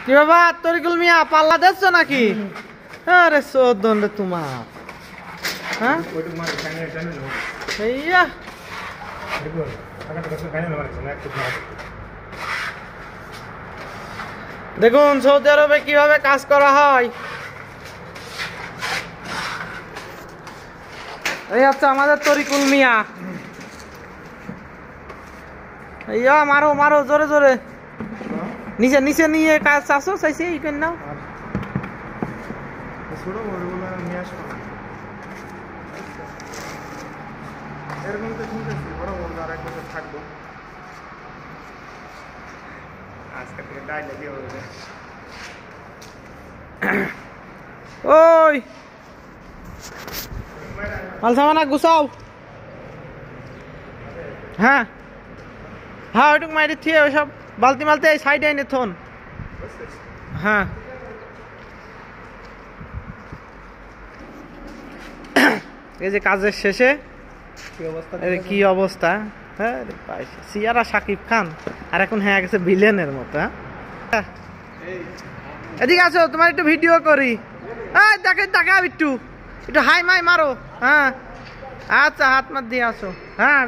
কি বাবা তরিকুল মিয়া পাল্লা দিচ্ছ নাকি? আরে চোদ্দন রে তোমার। হ্যাঁ দেখুন সৌদি আরবে কিভাবে কাজ করা হয়। এই হচ্ছে আমাদের তরিকুল মিয়া। ইয়া মারো মারো জোরে জোরে, নিচে নিচে নিয়ে কাজ চাষো চাইছে এই কেন নাও। ওই মাল সামানা গুছাও। হ্যাঁ হ্যাঁ ওইটুক মাইরে থিয়ে ওই সব বালতি মালতি এই সাইডে এনে থন। হ্যাঁ এই যে কাজের শেষে কি অবস্থা। হ্যাঁ সিয়ারা শাকিব খান আর এখন হ্যাঁ গেছে ভিলেনের মতো। হ্যাঁ এদিকে আসো তোমার একটু ভিডিও করি। দেখে দেখাও একটু একটু হাই মাই মারো। হ্যাঁ আচ্ছা হাত মাত দিয়ে আসো। হ্যাঁ